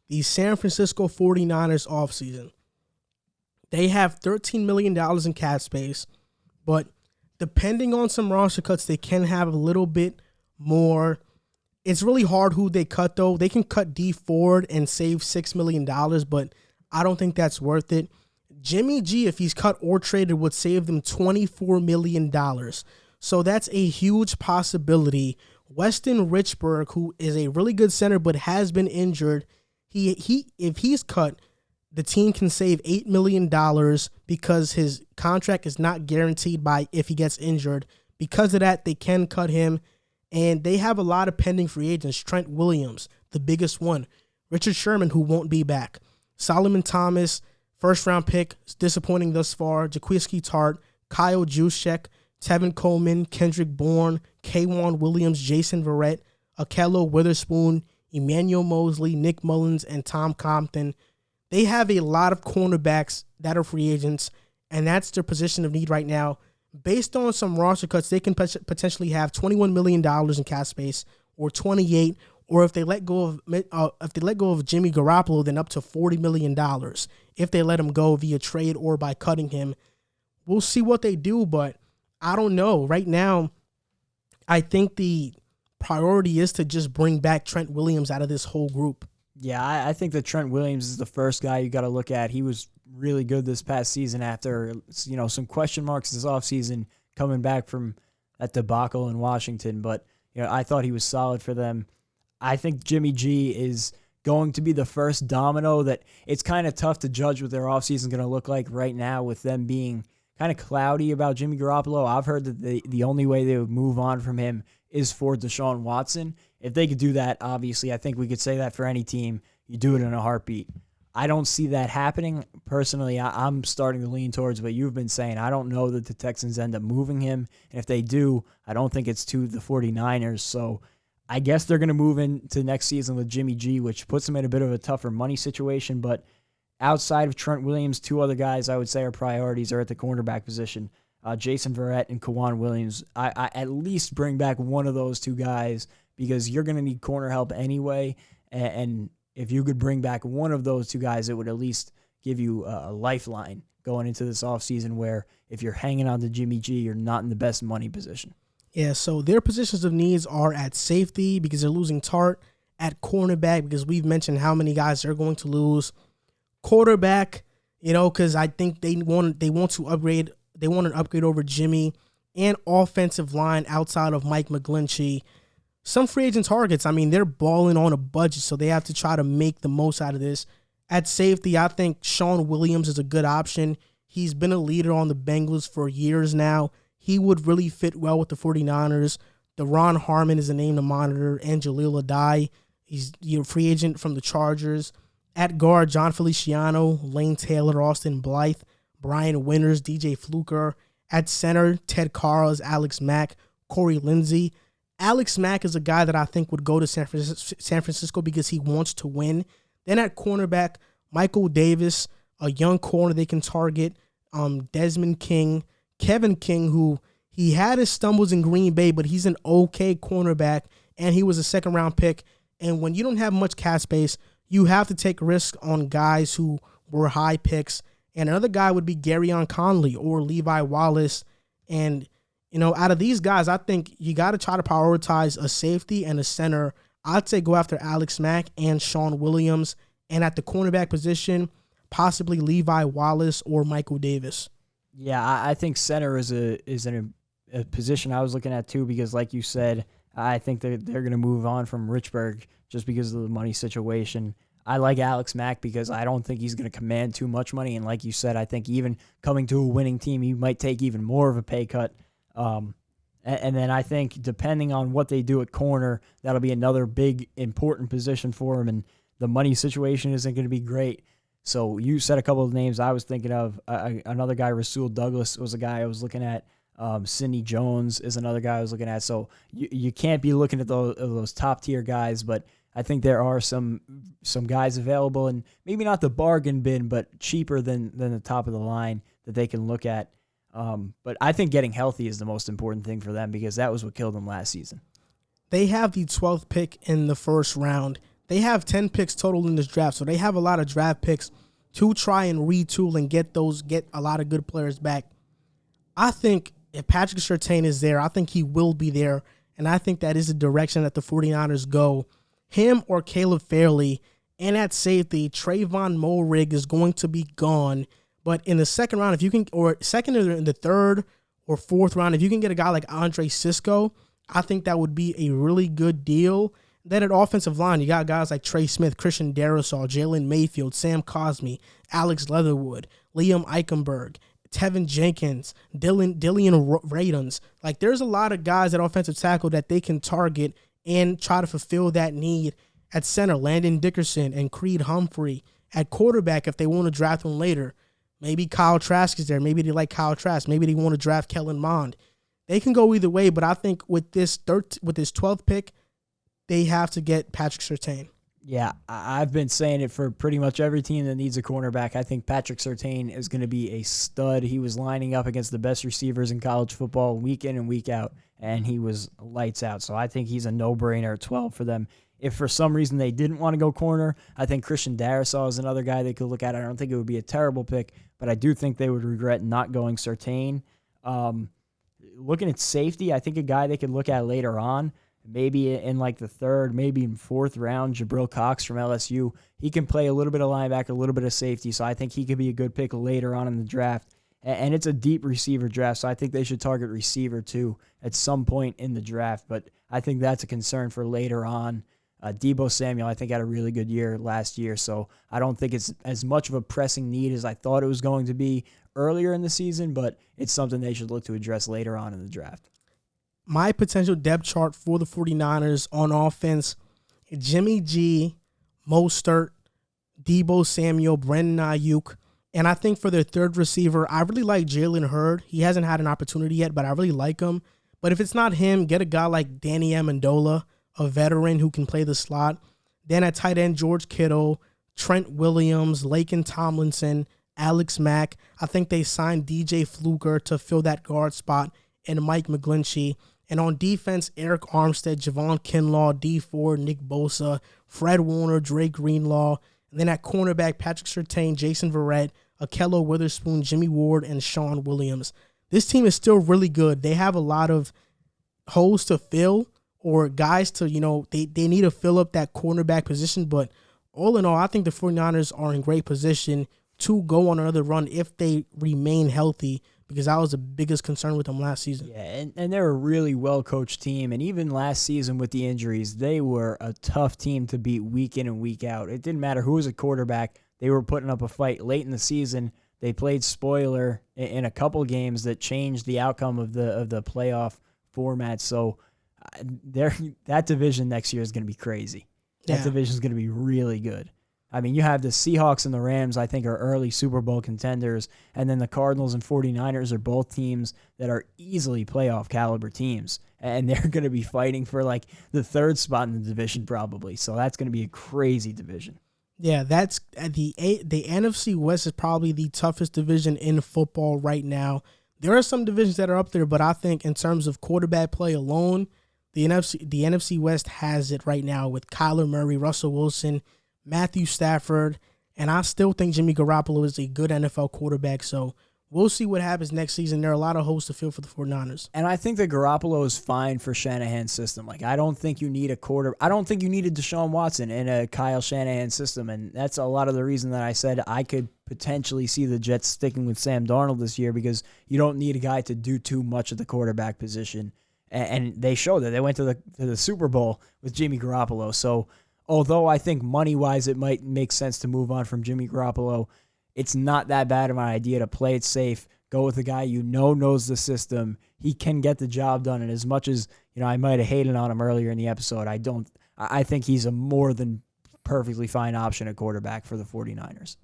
the San Francisco 49ers offseason. They have $13 million in cap space, but depending on some roster cuts, they can have a little bit more. It's really hard who they cut, though. They can cut D Ford and save $6 million, but I don't think that's worth it. Jimmy G, if he's cut or traded, would save them $24 million. So that's a huge possibility. Weston Richburg, who is a really good center but has been injured, if he's cut, the team can save $8 million because his contract is not guaranteed by if he gets injured. Because of that, they can cut him. And they have a lot of pending free agents. Trent Williams, the biggest one. Richard Sherman, who won't be back. Solomon Thomas, first-round pick, is disappointing thus far. Jaquiski Tart, Kyle Juszczyk, Tevin Coleman, Kendrick Bourne, K'Wan Williams, Jason Verrett, Akello Witherspoon, Emmanuel Mosley, Nick Mullins, and Tom Compton. They have a lot of cornerbacks that are free agents, and that's their position of need right now. Based on some roster cuts, they can potentially have $21 million in cap space, or 28, or if they let go of Jimmy Garoppolo, then up to $40 million if they let him go via trade or by cutting him. We'll see what they do, but I don't know. Right now, I think the priority is to just bring back Trent Williams out of this whole group. Yeah, I think that Trent Williams is the first guy you got to look at. He was really good this past season after, some question marks this offseason coming back from that debacle in Washington. But, I thought he was solid for them. I think Jimmy G is going to be the first domino that it's kind of tough to judge what their offseason is going to look like right now with them being kind of cloudy about Jimmy Garoppolo. I've heard that the only way they would move on from him is for Deshaun Watson. If they could do that, obviously, I think we could say that for any team. You do it in a heartbeat. I don't see that happening. Personally, I'm starting to lean towards what you've been saying. I don't know that the Texans end up moving him. And if they do, I don't think it's to the 49ers. So I guess they're going to move into next season with Jimmy G, which puts them in a bit of a tougher money situation. But outside of Trent Williams, two other guys I would say are priorities are at the cornerback position. Jason Verrett and K'Wan Williams. I at least bring back one of those two guys because you're going to need corner help anyway. And if you could bring back one of those two guys, it would at least give you a lifeline going into this offseason where if you're hanging on to Jimmy G, you're not in the best money position. Yeah, so their positions of needs are at safety because they're losing Tart, at cornerback because we've mentioned how many guys they're going to lose. Quarterback, because I think they want to upgrade. They want an upgrade over Jimmy, and offensive line outside of Mike McGlinchey. Some free agent targets, they're balling on a budget, so they have to try to make the most out of this. At safety, I think Sean Williams is a good option. He's been a leader on the Bengals for years now. He would really fit well with the 49ers. Deron Harmon is a name to monitor, and Jaleel Adai. He's free agent from the Chargers. At guard, John Feliciano, Lane Taylor, Austin Blythe, Brian Winters, DJ Fluker. At center, Ted Karras, Alex Mack, Corey Lindsey. Alex Mack is a guy that I think would go to San Francisco because he wants to win. Then at cornerback, Michael Davis, a young corner they can target. Desmond King, Kevin King, who he had his stumbles in Green Bay, but he's an okay cornerback, and he was a second-round pick. And when you don't have much cap space, you have to take risks on guys who were high picks. And another guy would be Garyon Conley or Levi Wallace. And out of these guys, I think you got to try to prioritize a safety and a center. I'd say go after Alex Mack and Sean Williams. And at the cornerback position, possibly Levi Wallace or Michael Davis. Yeah, I think center is a position I was looking at too because, like you said, I think they're going to move on from Richburg just because of the money situation. I like Alex Mack because I don't think he's going to command too much money. And like you said, I think even coming to a winning team, he might take even more of a pay cut. And then I think depending on what they do at corner, that'll be another big, important position for him. And the money situation isn't going to be great. So you said a couple of names I was thinking of. Another guy, Rasul Douglas, was a guy I was looking at. Sidney Jones is another guy I was looking at. So you can't be looking at those top-tier guys, but I think there are some guys available, and maybe not the bargain bin, but cheaper than the top of the line that they can look at. But I think getting healthy is the most important thing for them because that was what killed them last season. They have the 12th pick in the first round. They have 10 picks total in this draft, so they have a lot of draft picks to try and retool and get a lot of good players back. I think if Patrick Surtain is there, I think he will be there, and I think that is the direction that the 49ers go. Him or Caleb Fairley, and at safety, Trayvon Morig is going to be gone. But in the second round, if you can, or second or in the third or fourth round, if you can get a guy like Andre Sisco, I think that would be a really good deal. Then at offensive line, you got guys like Trey Smith, Christian Darrisaw, Jalen Mayfield, Sam Cosmi, Alex Leatherwood, Liam Eichenberg, Tevin Jenkins, Dillian Radons. Like, there's a lot of guys at offensive tackle that they can target and try to fulfill that need. At center, Landon Dickerson and Creed Humphrey. At quarterback, if they want to draft one later, maybe Kyle Trask is there. Maybe they like Kyle Trask. Maybe they want to draft Kellen Mond. They can go either way, but I think with this 12th pick, they have to get Patrick Surtain. Yeah, I've been saying it for pretty much every team that needs a cornerback. I think Patrick Surtain is going to be a stud. He was lining up against the best receivers in college football week in and week out, and he was lights out. So I think he's a no-brainer at 12 for them. If for some reason they didn't want to go corner, I think Christian Darrisaw is another guy they could look at. I don't think it would be a terrible pick, but I do think they would regret not going Surtain. Looking at safety, I think a guy they could look at later on, maybe in like the third, maybe in fourth round, Jabril Cox from LSU. He can play a little bit of linebacker, a little bit of safety, so I think he could be a good pick later on in the draft. And it's a deep receiver draft, so I think they should target receiver too at some point in the draft, but I think that's a concern for later on. Deebo Samuel, I think, had a really good year last year, so I don't think it's as much of a pressing need as I thought it was going to be earlier in the season, but it's something they should look to address later on in the draft. My potential depth chart for the 49ers on offense, Jimmy G, Mostert, Deebo Samuel, Brandon Ayuk, and I think for their third receiver, I really like Jalen Hurd. He hasn't had an opportunity yet, but I really like him. But if it's not him, get a guy like Danny Amendola, a veteran who can play the slot. Then at tight end, George Kittle, Trent Williams, Laken Tomlinson, Alex Mack. I think they signed DJ Fluker to fill that guard spot, and Mike McGlinchey. And on defense, Eric Armstead, Javon Kinlaw, D Ford, Nick Bosa, Fred Warner, Drake Greenlaw. And then at cornerback, Patrick Surtain, Jason Verrett, Akello Witherspoon, Jimmy Ward, and Sean Williams. This team is still really good. They have a lot of holes to fill, or guys to, they need to fill up that cornerback position. But all in all, I think the 49ers are in great position to go on another run if they remain healthy, because that was the biggest concern with them last season. Yeah, and they're a really well-coached team, and even last season with the injuries, they were a tough team to beat week in and week out. It didn't matter who was a quarterback. They were putting up a fight late in the season. They played spoiler in a couple games that changed the outcome of the playoff format. So that division next year is going to be crazy. That division is going to be really good. I mean, you have the Seahawks and the Rams, I think, are early Super Bowl contenders, and then the Cardinals and 49ers are both teams that are easily playoff caliber teams, and they're going to be fighting for like the third spot in the division probably. So that's going to be a crazy division. Yeah, that's the NFC West is probably the toughest division in football right now. There are some divisions that are up there, but I think in terms of quarterback play alone, the NFC West has it right now with Kyler Murray, Russell Wilson, Matthew Stafford, and I still think Jimmy Garoppolo is a good NFL quarterback. So we'll see what happens next season. There are a lot of holes to fill for the 49ers. And I think that Garoppolo is fine for Shanahan's system. Like, I don't think you need I don't think you needed Deshaun Watson in a Kyle Shanahan system. And that's a lot of the reason that I said I could potentially see the Jets sticking with Sam Darnold this year, because you don't need a guy to do too much at the quarterback position. And they showed that. They went to the Super Bowl with Jimmy Garoppolo. So although I think money-wise it might make sense to move on from Jimmy Garoppolo, it's not that bad of an idea to play it safe, go with a guy knows the system. He can get the job done, and as much as I might have hated on him earlier in the episode, I think he's a more than perfectly fine option at quarterback for the 49ers.